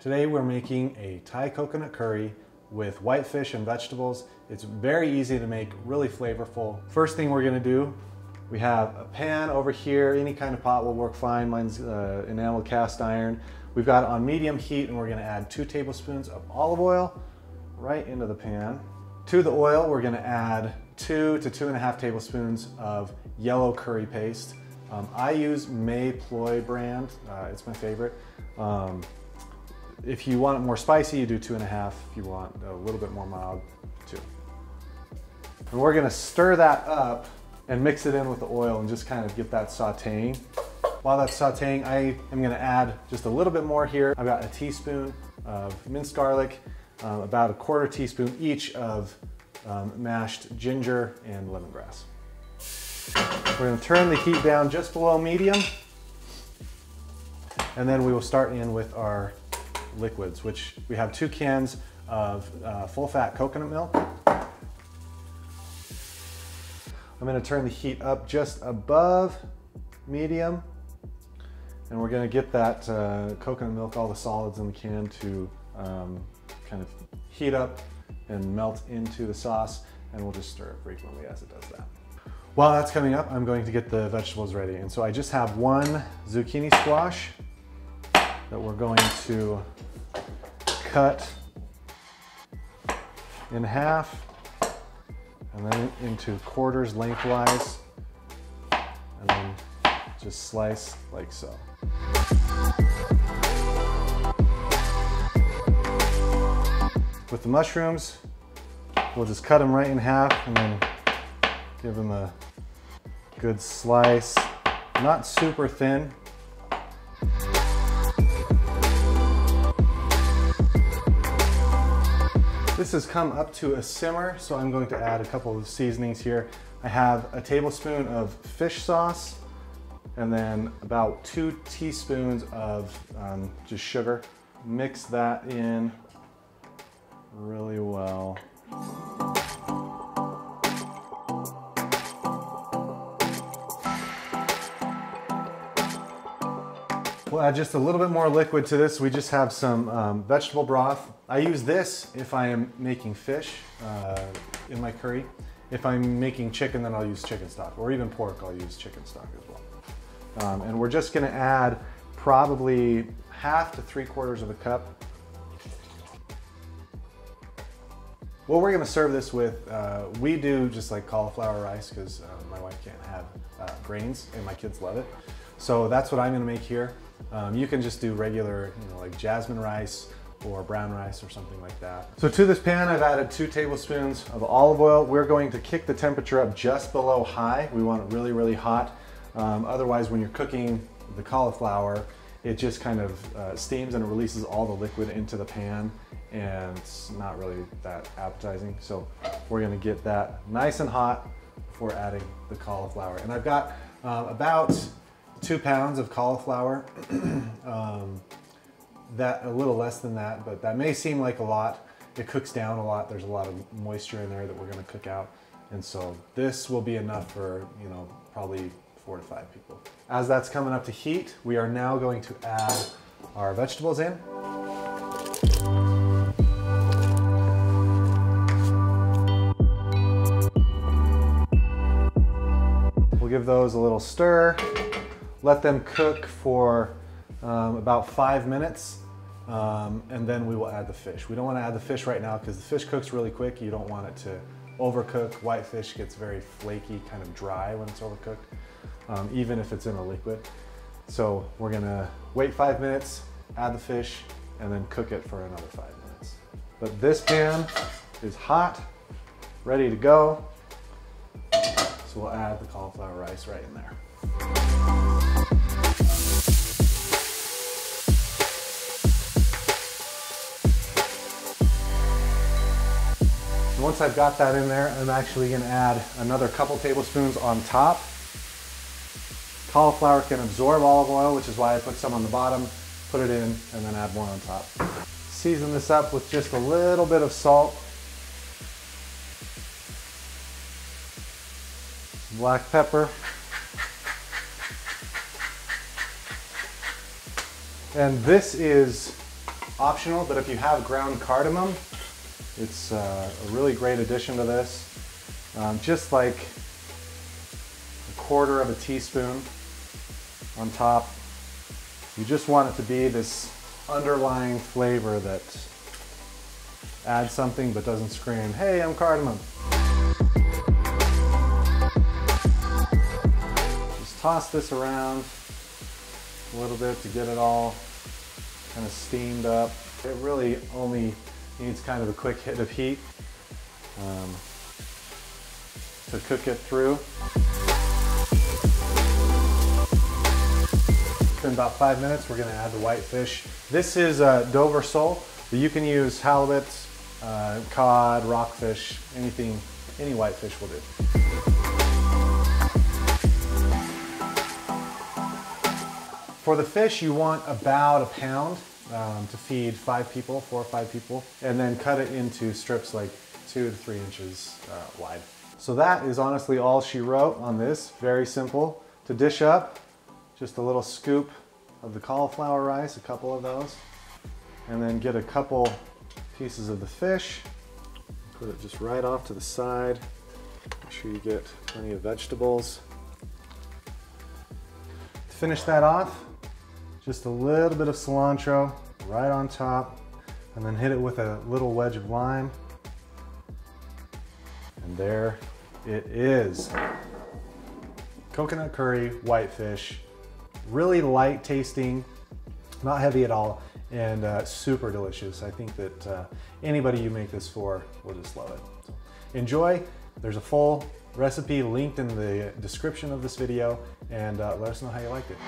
Today we're making a Thai coconut curry with whitefish and vegetables. It's very easy to make, really flavorful. First thing we're gonna do, we have a pan over here. Any kind of pot will work fine. Mine's enamel cast iron. We've got it on medium heat, and we're gonna add 2 tablespoons of olive oil right into the pan. To the oil, we're gonna add 2 to 2.5 tablespoons of yellow curry paste. I use May Ploy brand, it's my favorite. If you want it more spicy, you do 2.5. If you want a little bit more mild, 2. And we're gonna stir that up and mix it in with the oil and just kind of get that sauteing. While that's sauteing, I am gonna add just a little bit more here. I've got a teaspoon of minced garlic, about a 1/4 teaspoon each of mashed ginger and lemongrass. We're gonna turn the heat down just below medium, and then we will start in with our liquids, which we have 2 cans of full-fat coconut milk. I'm gonna turn the heat up just above medium, and we're gonna get that coconut milk, all the solids in the can, to kind of heat up and melt into the sauce, and we'll just stir it frequently as it does that. While that's coming up, I'm going to get the vegetables ready. And so I just have 1 zucchini squash that we're going to cut in half and then into quarters lengthwise, and then just slice like so. With the mushrooms, we'll just cut them right in half and then give them a good slice, not super thin. This has come up to a simmer, so I'm going to add a couple of seasonings here. I have a tablespoon of fish sauce, and then about 2 teaspoons of just sugar. Mix that in really well. We'll add just a little bit more liquid to this. We just have some vegetable broth. I use this if I am making fish in my curry. If I'm making chicken, then I'll use chicken stock, or even pork, I'll use chicken stock as well. And we're just gonna add probably 1/2 to 3/4 of a cup. What we're gonna serve this with, we do just like cauliflower rice, because my wife can't have grains, and my kids love it. So that's what I'm gonna make here. You can just do regular, like jasmine rice or brown rice or something like that. So to this pan, I've added 2 tablespoons of olive oil. We're going to kick the temperature up just below high. We want it really, really hot. Otherwise, when you're cooking the cauliflower, it just kind of steams and it releases all the liquid into the pan, and it's not really that appetizing. So we're gonna get that nice and hot before adding the cauliflower. And I've got about 2 pounds of cauliflower, that a little less than that, but that may seem like a lot. It cooks down a lot. There's a lot of moisture in there that we're gonna cook out. And so this will be enough for, probably 4 to 5 people. As that's coming up to heat, we are now going to add our vegetables in. We'll give those a little stir. Let them cook for about 5 minutes, and then we will add the fish. We don't want to add the fish right now because the fish cooks really quick. You don't want it to overcook. Whitefish gets very flaky, kind of dry when it's overcooked, even if it's in a liquid. So we're gonna wait 5 minutes, add the fish, and then cook it for another 5 minutes. But this pan is hot, ready to go. So we'll add the cauliflower rice right in there. And once I've got that in there, I'm actually gonna add another couple tablespoons on top. Cauliflower can absorb olive oil, which is why I put some on the bottom, put it in, and then add more on top. Season this up with just a little bit of salt, black pepper, and this is optional, but if you have ground cardamom, it's a really great addition to this. Just like a quarter of a teaspoon on top. You just want it to be this underlying flavor that adds something but doesn't scream, "Hey, I'm cardamom." Just toss this around a little bit to get it all kind of steamed up. It really only needs kind of a quick hit of heat to cook it through. In about 5 minutes, we're going to add the whitefish. This is Dover sole, but you can use halibut, cod, rockfish, anything, any whitefish will do. For the fish, you want about a pound to feed 5 people, 4 or 5 people, and then cut it into strips like 2 to 3 inches wide. So that is honestly all she wrote on this. Very simple. To dish up, just a little scoop of the cauliflower rice, a couple of those, and then get a couple pieces of the fish, put it just right off to the side. Make sure you get plenty of vegetables. To finish that off, just a little bit of cilantro right on top, and then hit it with a little wedge of lime. And there it is. Coconut curry, whitefish, really light tasting, not heavy at all, and super delicious. I think that anybody you make this for will just love it. So enjoy. There's a full recipe linked in the description of this video, and let us know how you liked it.